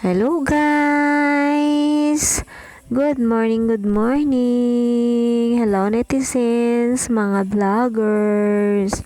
Hello guys! Good morning, good morning! Hello netizens, mga vloggers!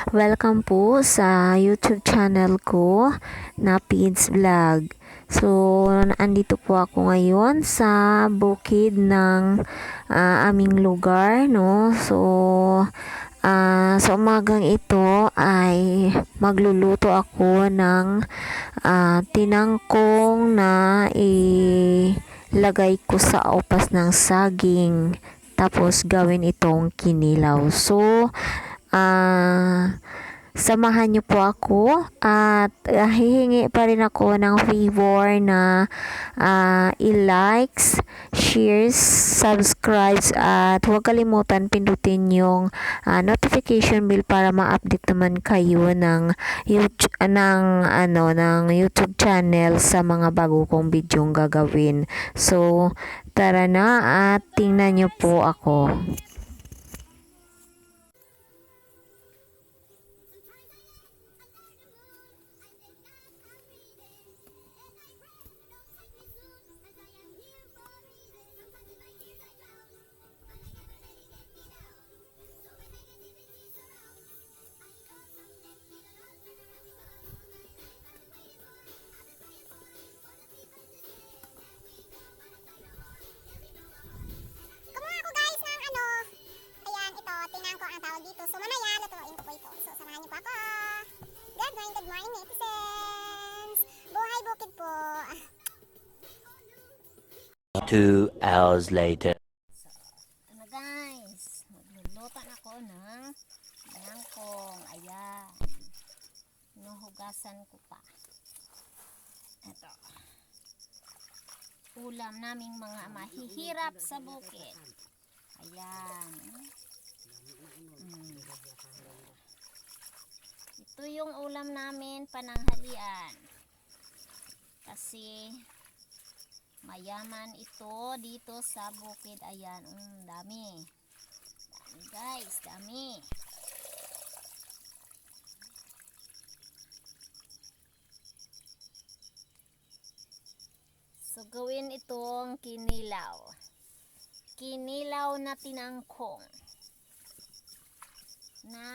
Welcome po sa YouTube channel ko na Pids Vlog. So, andito po ako ngayon sa bukid ng aming lugar, no? So, sa umagang ito ay magluluto ako ng tinangkong na ilagay ko sa upas ng saging. Tapos gawin itong kinilaw. So, samahan niyo po ako at hihingi pa rin ako ng favor na i-likes, shares, subscribes at huwag kalimutan pindutin yung notification bell para ma-update naman kayo ng YouTube channel sa mga bago kong bidyong gagawin. So, tara na at tingnan niyo po ako. Dito. So, mamaya, lutuin ko po ito. So, samahan niyo po ako. Good morning, netizens. Buhay bukid po. 2 hours later. Ano guys, magluluto na ako ng nangkong. Ayan. Hinuhugasan ko pa. Ito. Ulam naming mga mahihirap sa bukid. Ayan. Ito yung ulam namin pananghalian. Kasi mayaman ito dito sa bukid. Ayan, dami. Dami guys, dami. So gawin itong kinilaw. Kinilaw na tinangkong. Na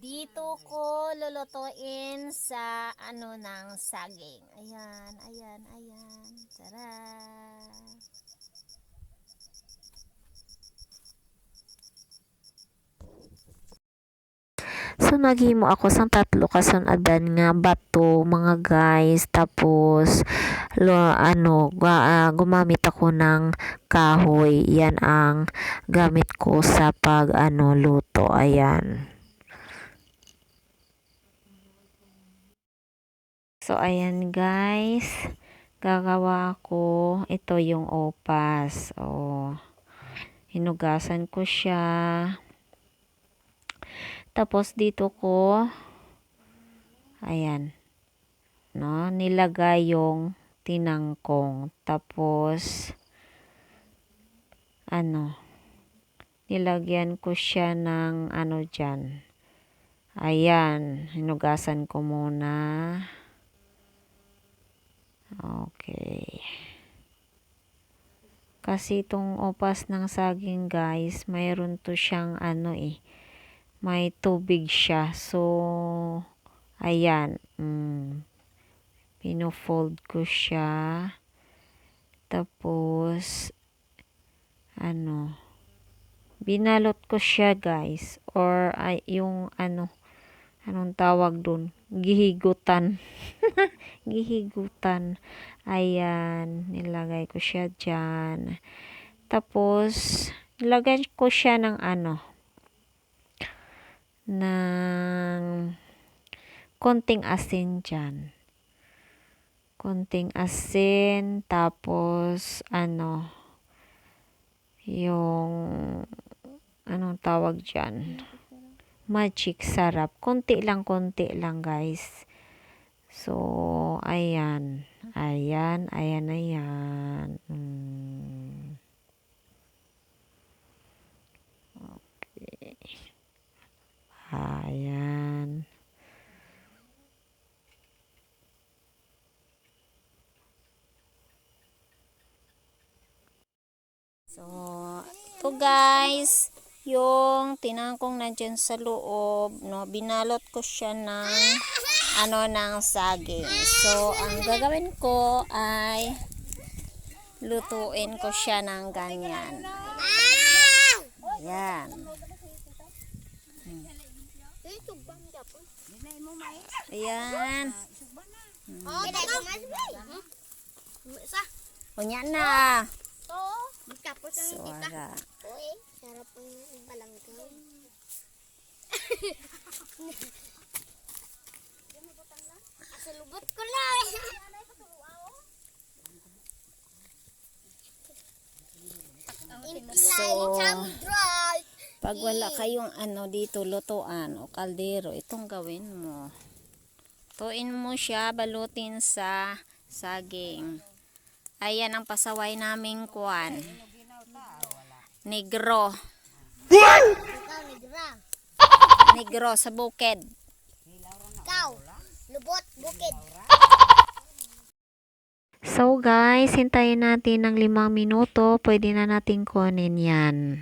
dito ko lulutuin sa ng saging. Ayan, ayan, ayan. Tara. So, naghimo ako sang tatlo kasun-adan nga bato, mga guys. Tapos, gumamit ako ng kahoy. Yan ang gamit ko sa luto. Ayan. So, ayan guys. Gagawa ko. Ito yung opas. Hinugasan ko siya. Tapos dito ko ayan no, nilagay yung tinangkong. Tapos nilagyan ko siya ng dyan. Ayan, hinugasan ko muna. Okay. Kasi itong opas ng saging guys, mayroon to siyang may tubig siya. So, ayan. Pino-fold ko siya. Tapos, binalot ko siya guys. Or, yung anong tawag dun? Gihigutan. Gihigutan. Ayan. Nilagay ko siya dyan. Tapos, nilagay ko siya ng ng konting asin dyan. Konting asin, tapos yung anong tawag dyan? Magic sarap. Konti lang guys. So, ayan. Ayan, ayan, ayan. Okay. Ayan. So, ito guys, yung tinangkong nandyan sa loob, no, binalot ko siya ng ng saging. So, ang gagawin ko ay lutuin ko siya ng ganyan. Ayan. Ayan. Unya na. Suara. Sarap ang balanggang. Kasalubot ko na. So, pag wala kayong dito lutuan o kaldero, itong gawin mo. Tuin mo siya, balutin sa saging. Ayan ang pasaway naming kuwan. Negro. Ikaw, negra. Negro sa bukid. Ikaw, lubot, bukid. So guys, hintayin natin ng 5 minuto. Pwede na natin kunin yan.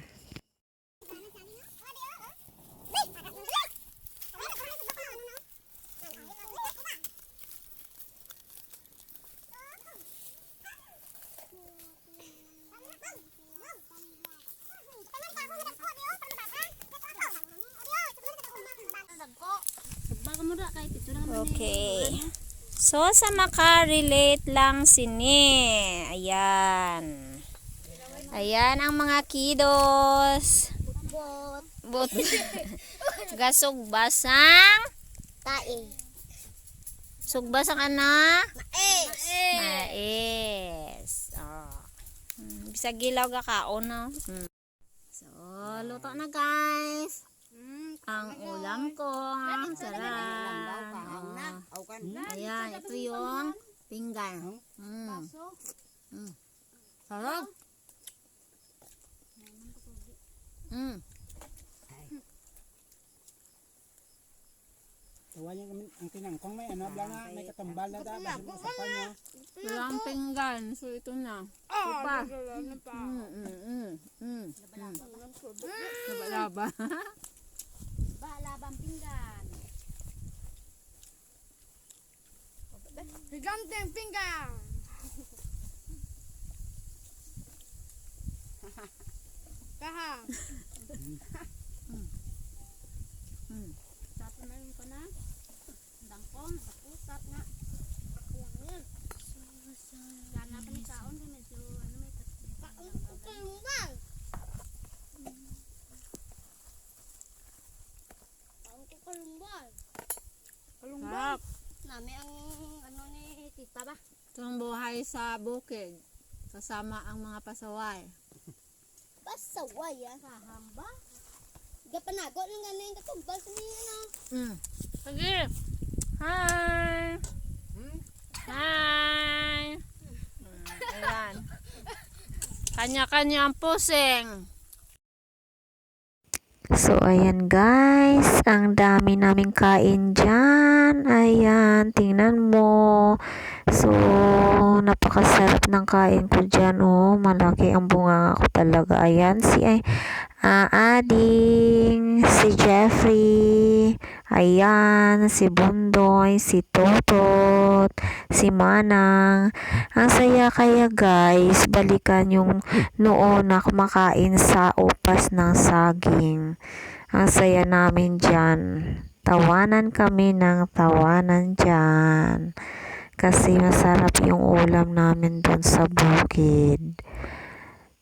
Okay. So, sa makarelate lang sini. Ayan. Ayan ang mga kiddos. Bot. Gasog basang. Tae. Sugbasa ka na. Mais. Mais. Oh. Bisa gilaw ka kaon na. So, luto na guys. Ang ulam ko. Sarap. Ayan, ito yung pinggan. Sarap. Tuwa niya kami ang tinangkong may blana, may katambal na dapat sa kanya. Walang pinggan. So, ito na. Upa. Laba-laba. Balabang pinggan. Higanteng pinggan. Kaha. Tapos na yung kana. Dangkong, usap nga. Lana pa ni kaon din medyo may kalumbang. Kalumbang. Sarap. Nami ang ni tita ba? Itong buhay sa bukid. Kasama ang mga pasaway. Pasaway ah. Kahamba. Gapanago lang galing katumbal sa niya na. Sige. Hi. Hi. Ayan. Kanya-kanya ang pusing. So, ayan guys. Ang dami naming kain dyan. Ayan, tingnan mo. So, napakasarap ng kain ko dyan. Oh, malaki ang bunga ko talaga. Ayan, si Ading, si Jeffrey, ayan, si Bundoy, si Totot, si Manang. Ang saya kaya guys, balikan yung noon na kumakain sa upas ng saging. Ang saya namin dyan. Tawanan kami ng tawanan dyan. Kasi masarap yung ulam namin doon sa bukid.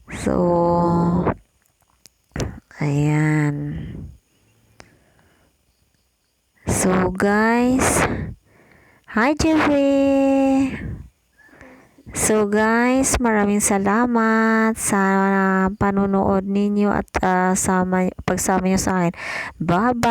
So, ayan. So, guys. Hi, Jeffrey. So, guys, maraming salamat sa panunood ninyo at pagsama nyo sa akin. Bye-bye.